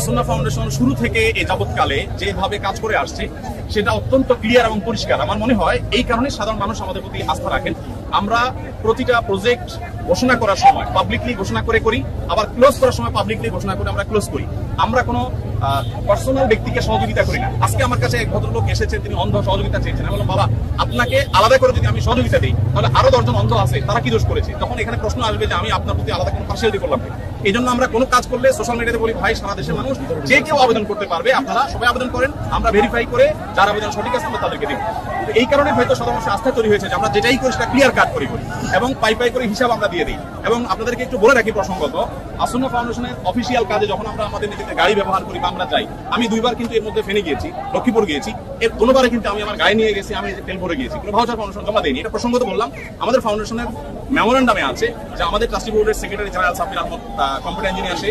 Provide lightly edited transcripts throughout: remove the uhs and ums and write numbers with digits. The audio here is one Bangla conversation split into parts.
আসন্না ফাউন্ডেশন শুরু থেকে এ যাবৎকালে যেভাবে কাজ করে আসছে সেটা অত্যন্ত ক্লিয়ার এবং পরিষ্কার। আমার মনে হয় এই কারণে সাধারণ মানুষ আমাদের প্রতি আস্থা রাখেন। আমরা প্রতিটা প্রজেক্ট ঘোষণা করার সময় পাবলিকলি ঘোষণা করে করি, আবার ক্লোজ করার সময় পাবলিকলি ঘোষণা করে আমরা ক্লোজ করি। আমরা কোনো পার্সোনাল ব্যক্তিকে সহযোগিতা করি না। আজকে আমার কাছে এক ভদ্রলোক এসেছে, তিনি অন্ধ সহযোগিতা চেয়েছেন। আমি বললাম, বাবা আপনাকে আলাদা করে যদি আমি সহযোগিতা দিই তাহলে আরো 10 জন অন্ধ আছে, তারা কি দোষ করেছে? তখন এখানে প্রশ্ন আসবে যে আমি আপনার প্রতি আলাদা কোনো পার্সিয়ালিটি করলাম। এই জন্য আমরা কোনো কাজ করলে সোশ্যাল মিডিয়াতে বলি, ভাই সারা দেশের মানুষ যে কেউ আবেদন করতে পারবে, আপনারা সবাই আবেদন করেন, আমরা ভেরিফাই করে যার আবেদন সঠিক আছে আমরা তাদেরকে দিব। এই কারণে হয়তো সাধারণ মানুষের আস্থা তৈরি হয়েছে যে আমরা যেটাই করি সেটা ক্লিয়ার কাট করি এবং পাই করে হিসাব আমরা দিয়ে দিই। এবং আপনাদেরকে একটু বলে রাখি প্রসঙ্গত, আসন্না ফাউন্ডেশনের অফিসিয়াল কাজে যখন আমরা আমাদের নিজেদের গাড়ি ব্যবহার করি বা আমরা যাই, আমি 2বার কিন্তু এর মধ্যে ফেনী গিয়েছি, লক্ষ্মীপুর গিয়েছি, এর কোনোবারে কিন্তু আমি আমার গাড়ি নিয়ে গেছি, আমি তেল ভরে গিয়েছি, কোনো ভাউচার ফাউন্ডেশন জমা দেয়নি। এটা প্রসঙ্গত বললাম। আমাদের ফাউন্ডেশনের মেমোরেন্ডামে আছে যে আমাদের ট্রাস্টি বোর্ডের secretary general Sabbir Ahmed computer engineer সে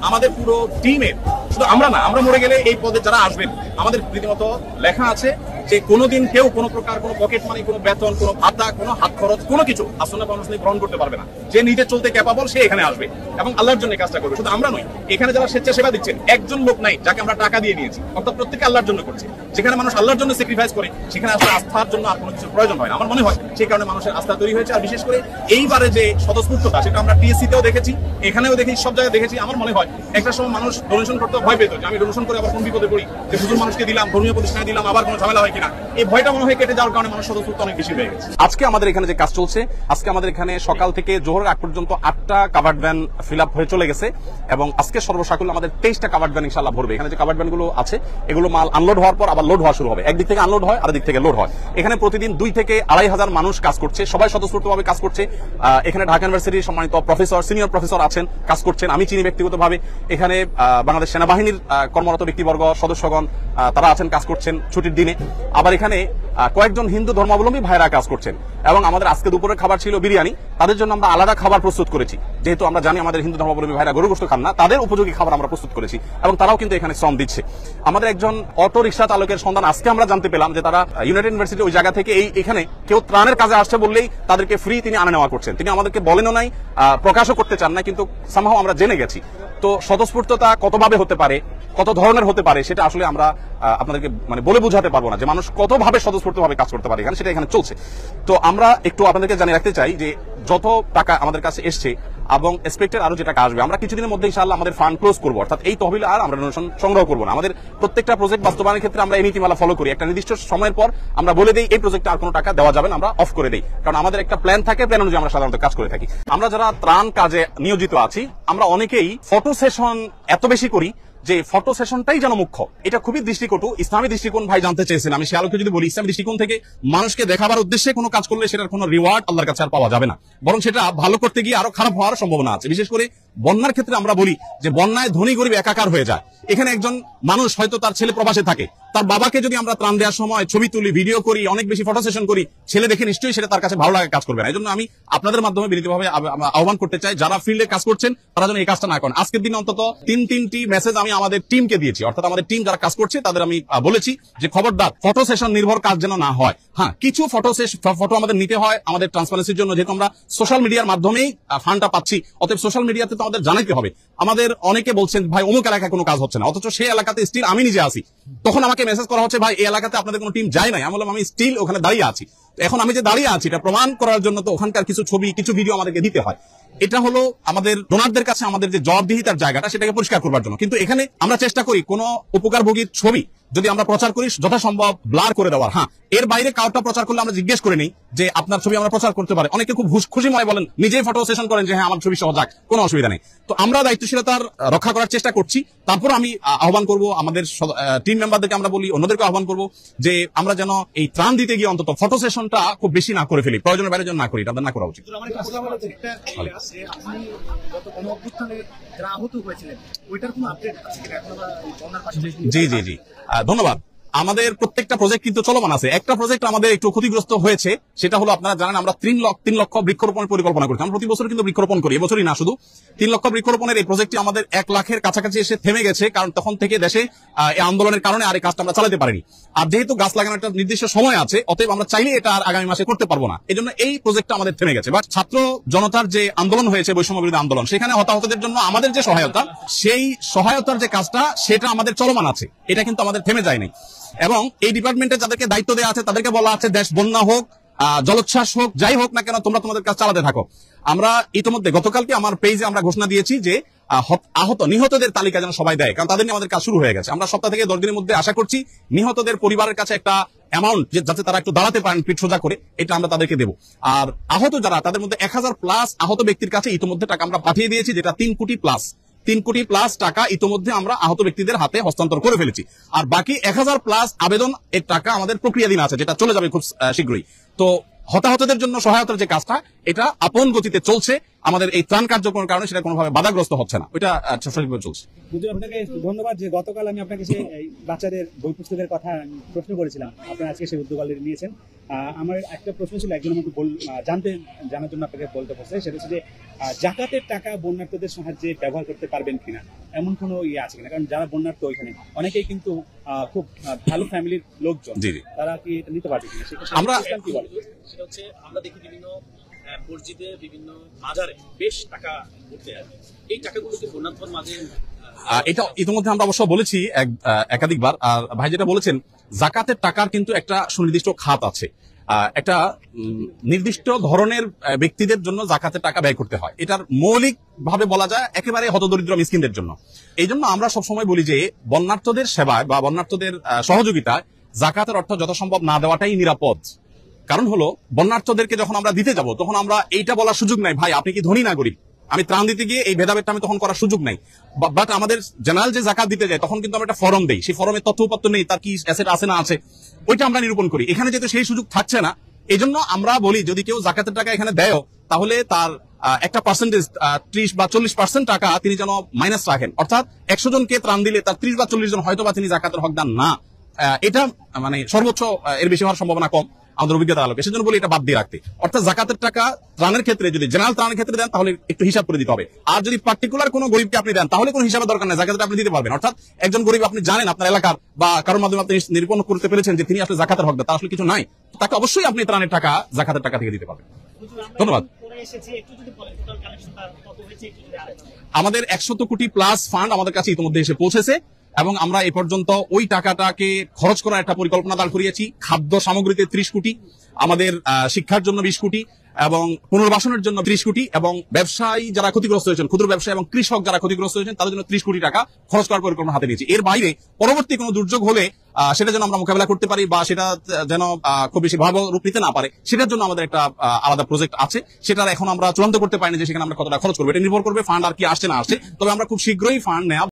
আমাদের পুরো টিমের, শুধু আমরা না, আমরা মরে গেলে এই পদে যারা আসবেন আমাদের রীতিমতো লেখা আছে যে কোনোদিন কেউ কোনো প্রকার কোনো পকেট মানি, কোনো বেতন, কোনো ভাতা, কোনো হাত খরচ, কোনো কিছু আসন্না ফাউন্ডেশন গ্রহণ করতে পারবে না। যে নিজে চলতে ক্যাপাবল সে এখানে আসবে এবং আল্লাহর জন্য কাজটা করবে। শুধু আমরা নই, এখানে যারা স্বেচ্ছাসেবা দিচ্ছেন একজন লোক নাই যাকে আমরা টাকা দিয়ে নিয়েছি, অর্থাৎ প্রত্যেকে আল্লাহর জন্য করছে। যেখানে মানুষ আল্লাহর জন্য স্যাক্রিফাইস করে সেখানে আসলে আস্থার জন্য আর কোনো কিছুর প্রয়োজন হয় না। আমার মনে হয় সেই কারণে মানুষের আস্থা তৈরি হয়েছে। আর বিশেষ করে এইবারে যে স্বতঃস্ফূর্ততা, সেটা আমরা টিএসসিতেও দেখেছি, এখানেও দেখেছি, সব জায়গায় দেখেছি। আমার মনে হয় একটা সময় মানুষ ডোনেশন করতে ভয় পেত যে আমি ডোনেশন করে আবার কোন বিপদে পড়ি, যে হুজুর মানুষকে দিলাম, ধর্মীয় প্রতিষ্ঠানে দিলাম, আবার কোনো ঝামেলা হয় কিনা, এই ভয়টা মনে হয় কেটে যাওয়ার কারণে মানুষ স্বতঃস্ফূর্ত অনেক বেশি হয়ে গেছে। আজকে আমাদের এখানে যে কাজ চলছে, আজকে আমাদের এখানে সকাল থেকে জোহরের আগ পর্যন্ত 8টা কাভার্ড ভ্যান ফিল আপ হয়ে চলে গেছে এবং আজকে সর্বসাকুল্য আমাদের 23টা কাভার্ড ভ্যান ইনশাআল্লাহ ভরবে। এখানে যে কাভার্ড ভ্যান গুলো আছে এগুলো মাল আনলোড হওয়ার পর আবার লোড হওয়া শুরু হবে। একদিক থেকে আনলোড হয় আর দিক থেকে লোড হয়। এখানে প্রতিদিন 2 থেকে 2,500 মানুষ কাজ করছে, সবাই স্বতঃস্ফূর্তভাবে কাজ করছে। এখানে ঢাকা ইউনিভার্সিটির সম্মানিত প্রফেসর, সিনিয়র প্রফেসর আছেন, কাজ করছেন, আমি চিনি ব্যক্তিগতভাবে। এখানে বাংলাদেশ সেনাবাহিনীর কর্মরত ব্যক্তিবর্গ, সদস্যগণ তারা আছেন, কাজ করছেন ছুটির দিনে। আবার এখানে কয়েকজন হিন্দু ধর্মাবলম্বী ভাইরা কাজ করছেন এবং আমাদের আজকে দুপুরের খাবার ছিল বিরিয়ানি। তাদের জন্য আমরা আলাদা খাবার প্রস্তুত করেছি, যেহেতু আমরা জানি আমাদের হিন্দু ধর্মাবলম্বী ভাইরা গরু গোশত খান না, তাদের উপযোগী খাবার আমরা প্রস্তুত করেছি এবং তারাও কিন্তু এখানে শ্রম দিচ্ছে। আমাদের একজন অটো রিক্সা চালকের সন্ধান আজকে আমরা জানতে পেলাম যে তারা ইউনাইটেড ইউনিভার্সিটি ওই জায়গা থেকে এখানে কেউ ত্রাণের কাজে আসছে বললেই তাদেরকে ফ্রি তিনি আনা নেওয়া করছেন। তিনি আমাদেরকে বলেনও নাই, প্রকাশও করতে চান না, কিন্তু সামহাও আমরা জেনে গেছি। তো স্বতঃস্ফূর্ততা কতভাবে হতে পারে, কত ধরনের হতে পারে, সেটা আসলে আমরা আপনাদেরকে বলে বোঝাতে পারবো না যে মানুষ কতভাবে স্বতঃস্ফূর্তভাবে কাজ করতে পারে এখানে, সেটা এখানে চলছে। তো আমরা একটু আপনাদেরকে জানিয়ে রাখতে চাই যে যত টাকা আমাদের কাছে এসছে এবং এক্সপেক্টেড আরো যে টাকা আসবে, আমরা কিছুদিনের মধ্যে ইনশাআল্লাহ আমাদের ফান্ড ক্লোজ করবো, অর্থাৎ এই তহবিল আর আমরা ডোনেশন সংগ্রহ করবো না। আমাদের প্রত্যেকটা প্রজেক্ট বাস্তবায়নের ক্ষেত্রে আমরা এই নীতিমালা ফলো করি। একটা নির্দিষ্ট সময়ের পর আমরা বলে দিই এই প্রজেক্টে আর কোনো টাকা দেওয়া যাবে না, আমরা অফ করে দিই। কারণ আমাদের একটা প্ল্যান থাকে, প্ল্যান অনুযায়ী আমরা সাধারণত কাজ করে থাকি। আমরা যারা ত্রাণ কাজে নিয়োজিত আছি, আমরা অনেকেই ফটো সেশন এত বেশি করি যে ফটো সেশনটাই যেন মুখ্য। এটা খুবই দৃষ্টিকটু। ইসলামী দৃষ্টিকোণ ভাই জানতে চেয়েছেন, আমি সে আলোকে যদি বলি, ইসলামী দৃষ্টিকোণ থেকে মানুষকে দেখাবার উদ্দেশ্যে কোনো কাজ করলে সেটার কোনো রিওয়ার্ড আল্লাহর কাছে আর পাওয়া যাবে না, বরং সেটা ভালো করতে গিয়ে আরো খারাপ হওয়ার সম্ভাবনা আছে। বিশেষ করে বন্যার ক্ষেত্রে আমরা বলি যে বন্যায় ধনী গরিব একাকার হয়ে যায়। এখানে একজন মানুষ হয়তো তার ছেলে প্রবাসে থাকে, তার বাবাকে যদি আমরা ত্রাণ দেওয়ার সময় ছবি তুলি, ভিডিও করি, অনেক বেশি ফটো সেশন করি, ছেলে দেখে নিশ্চয়ই সেটা তার কাছে ভালো লাগে, কাজ করবে না। এই জন্য আমি আপনাদের মাধ্যমে বিনীতভাবে আহ্বান করতে চাই, যারা ফিল্ডে কাজ করছেন তারা যেন এই কাজটা না করেন। আজকের দিনে অন্তত 3টি মেসেজ আমি আমাদের টিমকে দিয়েছি, অর্থাৎ আমাদের টিম যারা কাজ করছে তাদের আমি বলেছি যে খবরদার ফটো সেশন নির্ভর কাজ যেন না হয়। হ্যাঁ, কিছু ফটো আমাদের নিতে হয় আমাদের ট্রান্সপারেন্সির জন্য, যেহেতু আমরা সোশ্যাল মিডিয়ার মাধ্যমেই ফান্ডটা পাচ্ছি, অতএব সোশ্যাল মিডিয়াতে তো আমাদের জানাইতে হবে। আমাদের অনেকে বলছেন ভাই অমুক এলাকায় কোনো কাজ হচ্ছে না, অথচ সেই এলাকাতে স্টিল আমি নিজে আসি। তখন আমাকে মেসেজ করা হচ্ছে ভাই এই এলাকাতে আপনাদের কোনো টিম যায় নাই। আমি বললাম আমি স্টিল ওখানে দাঁড়িয়ে আছি। এখন আমি যে দাঁড়িয়ে আছি এটা প্রমাণ করার জন্য তো ওখানকার কিছু ছবি, কিছু ভিডিও আমাদেরকে দিতে হয়। এটা হলো আমাদের ডোনারদের কাছে আমাদের যে জবাবদিহিতার জায়গাটা, সেটাকে পরিষ্কার করবার জন্য। কিন্তু এখানে আমরা চেষ্টা করি কোনো উপকারভোগীর ছবি যদি আমরা প্রচার করি যথাসম্ভব ব্লার করে দেওয়ার। হ্যাঁ, এর বাইরে কাউটা প্রচার করলে আমরা জিজ্ঞেস করে নিই যে আপনার ছবি আমরা প্রচার করতে পারে। অনেকে খুব খুশি মনে বলেন, নিজেই ফটো সেশন করেন যে হ্যাঁ আমার ছবি সহ যাক, কোনো অসুবিধা নেই। তো আমরা দায়িত্বশীলতার রক্ষা করার চেষ্টা করছি। তারপর আমি আহ্বান করব আমাদের টিম মেম্বারদেরকে, আমরা বলি অন্যদেরকে আহ্বান করব যে আমরা যেন এই ত্রাণ দিতে গিয়ে অন্তত ফটো সেশনটা খুব বেশি না করে ফেলি, প্রয়োজনের বাইরে যেন না করি, এটা না করা উচিত। জি জি জি, ধন্যবাদ। আমাদের প্রত্যেকটা প্রজেক্ট কিন্তু চলমান আছে। একটা প্রজেক্ট আমাদের একটু ক্ষতিগ্রস্ত হয়েছে, সেটা হলো আপনারা জানেন আমরা 3 লক্ষ বৃক্ষরোপণের পরিকল্পনা করছি। আমরা প্রতি বছর কিন্তু বৃক্ষরোপণ করি, এবছরই না শুধু। 3 লক্ষ বৃক্ষরোপণের এই প্রজেক্টটি আমাদের 1 লাখের কাছাকাছি এসে থেমে গেছে, কারণ তখন থেকে দেশে এই আন্দোলনের কারণে আর এই কাজটা আমরা চালাতে পারিনি। আর যেহেতু গাছ লাগানোর একটা নির্দিষ্ট সময় আছে, অতএব আমরা চাইলে এটা আর আগামী মাসে করতে পারবো না, এই জন্য এই প্রজেক্টটা আমাদের থেমে গেছে। বাট ছাত্র জনতার যে আন্দোলন হয়েছে, বৈষম্য বিরোধী আন্দোলন, সেখানে হতাহতদের জন্য আমাদের যে সহায়তা, সেই সহায়তার যে কাজটা সেটা আমাদের চলমান আছে, এটা কিন্তু আমাদের থেমে যায়নি। এবং এই ডিপার্টমেন্টে যাদেরকে দায়িত্ব দেওয়া আছে তাদেরকে বলা আছে দেশ বন্যা হোক, জলোচ্ছ্বাস হোক, যাই হোক না কেন তোমরা তোমাদের কাজ চালাতে থাকো। আমরা ইতিমধ্যে গতকালকে আমার পেজে আমরা ঘোষণা দিয়েছি যে নিহতদের তালিকা যেন সবাই দেয়, কারণ তাদের নিয়ে আমাদের কাজ শুরু হয়ে গেছে। আমরা সপ্তাহ থেকে 10 দিনের মধ্যে আশা করছি নিহতদের পরিবারের কাছে একটা অ্যামাউন্ট যাতে তারা একটু দাঁড়াতে পারেন পিঠ সোজা করে, এটা আমরা তাদেরকে দেবো। আর আহত যারা, তাদের মধ্যে 1000+ আহত ব্যক্তির কাছে ইতিমধ্যে টাকা আমরা পাঠিয়ে দিয়েছি, যেটা 3 কোটি প্লাস টাকা ইতিমধ্যে আমরা আহত ব্যক্তিদের হাতে হস্তান্তর করে ফেলেছি। আর বাকি 1000+ আবেদন এর টাকা আমাদের প্রক্রিয়াধীন আছে, যেটা চলে যাবে খুব শীঘ্রই। তো হতাহতদের জন্য সহায়তার যে কাজটা, এটা আপন গতিতে চলছে। আমাদের এই ত্রাণ কার্যক্রমের কারণে সেটা কোনোভাবে বাধাগ্রস্ত হচ্ছে না, ওইটা সঠিকভাবে চলছে। আপনাকে ধন্যবাদ যে গতকাল আমি আপনাকে সেই বাচ্চাদের বই পুস্তকের কথা প্রশ্ন করেছিলাম, আপনারা আজকে সেই উদ্যোগ অলরেডি নিয়েছেন। আমার একটা প্রশ্ন ছিল, একজন আমাকে জানার জন্য আপনাকে বলতে বলছে, সেটা হচ্ছে যে জাকাতের টাকা বন্যার্থদের সাহায্যে ব্যবহার করতে পারবেন কিনা, এমন কোনো আছে কিনা? কারণ যারা বন্যার্থ ওইখানে অনেকেই কিন্তু খুব ভালো ফ্যামিলির লোকজন, তারা কি এটা নিতে পারবে কিনা? আমরা কি বলে সেটা হচ্ছে আমরা দেখি বিভিন্ন মসজিদে, বিভিন্ন মাজারে বেশ টাকা উঠতে আছে, এই টাকাগুলোকে বন্যার্থর মাঝে এটা ইতিমধ্যে আমরা অবশ্য বলেছি একাধিকবার। আর ভাই যেটা বলেছেন, জাকাতের টাকার কিন্তু একটা সুনির্দিষ্ট খাত আছে, একটা নির্দিষ্ট ধরনের ব্যক্তিদের জন্য জাকাতের টাকা ব্যয় করতে হয়। এটার মৌলিক ভাবে বলা যায় একেবারে হতদরিদ্র মিসকিনদের জন্য। এই জন্য আমরা সবসময় বলি যে বন্যার্থদের সেবায় বা বন্যার্থদের সহযোগিতায় জাকাতের অর্থ যথাসম্ভব না দেওয়াটাই নিরাপদ। কারণ হলো, বন্যার্থদেরকে যখন আমরা দিতে যাব, তখন আমরা এইটা বলার সুযোগ নাই ভাই আপনি কি ধনী না গরিব। আমি ত্রাণ দিতে গিয়ে এই ভেদাভেদটা আমি তখন করার সুযোগ নাই। বাট আমাদের জেনারেল যে জাকাত দিতে যায়, তখন কিন্তু আমরা একটা ফর্ম দেই, সেই ফর্মে তথ্য উপাত্ত নেই, তার কি অ্যাসেট আছে না আছে, ওইটা আমরা নিরূপণ করি। এখানে যেহেতু সেই সুযোগ থাকছে না, এই জন্য আমরা বলি যদি কেউ জাকাতের টাকা এখানে দেয়, তাহলে তার একটা পার্সেন্টেজ 30 বা 40% টাকা তিনি যেন মাইনাস রাখেন। অর্থাৎ 100 জনকে ত্রাণ দিলে তার 30 বা 40 জন হয়তো বা তিনি জাকাতের হকদার না। এটা মানে সর্বোচ্চ এর বেশি হওয়ার সম্ভাবনা কম আমাদের অভিজ্ঞতা আলোকে, সেজন্য বলি এটা বাদ দিয়ে রাখতে। অর্থাৎ জাকাতের টাকা ত্রাণের ক্ষেত্রে যদি জেনারেল ত্রাণের ক্ষেত্রে দেন, তাহলে একটু হিসাব করে দিতে হবে। আর যদি পার্টিকুলার কোনো গরিবকে আপনি দেন, তাহলে কোনো হিসাবের দরকার নেই, জাকাতটা আপনি দিতে পারবেন। অর্থাৎ একজন গরিব আপনি জানেন আপনার এলাকার বা কারোর মাধ্যমে আপনি নিরূপণ করতে পেরেছেন যে তিনি আসলে জাকাতের হকদার, তার আসলে কিছু নাই, তাকে অবশ্যই আপনি ত্রাণের টাকা জাকাতের টাকা থেকে দিতে পারবেন। ধন্যবাদ। আমাদের 100 কোটি প্লাস ফান্ড আমাদের কাছে ইতিমধ্যে এসে পৌঁছেছে, এবং আমরা এ পর্যন্ত ওই টাকাটাকে খরচ করার একটা পরিকল্পনা দাঁড় করিয়েছি। খাদ্য সামগ্রীতে 30 কোটি, আমাদের শিক্ষার জন্য 20 কোটি, এবং পুনর্বাসনের জন্য 30 কোটি, এবং ব্যবসায়ী যারা ক্ষতিগ্রস্ত হয়েছেন, ক্ষুদ্র ব্যবসায়ী এবং কৃষক যারা ক্ষতিগ্রস্ত হয়েছেন, তাদের জন্য 30 কোটি টাকা খরচ করার পরিকল্পনা হাতে নিয়েছি। এর বাইরে পরবর্তী কোনো দুর্যোগ হলে সেটা যেন আমরা মোকাবেলা করতে পারি, বা সেটা যেন খুব বেশি ভয়াবহ রূপ নিতে না পারে, সেটার জন্য আমাদের একটা আলাদা প্রজেক্ট আছে। সেটা এখন আমরা চূড়ান্ত করতে পারিনি যে সেখানে আমরা কতটা খরচ করবো, এটা নির্ভর করবে ফান্ড আর কি আসছে না আসছে। তবে আমরা খুব শীঘ্রই ফান্ড নেওয়া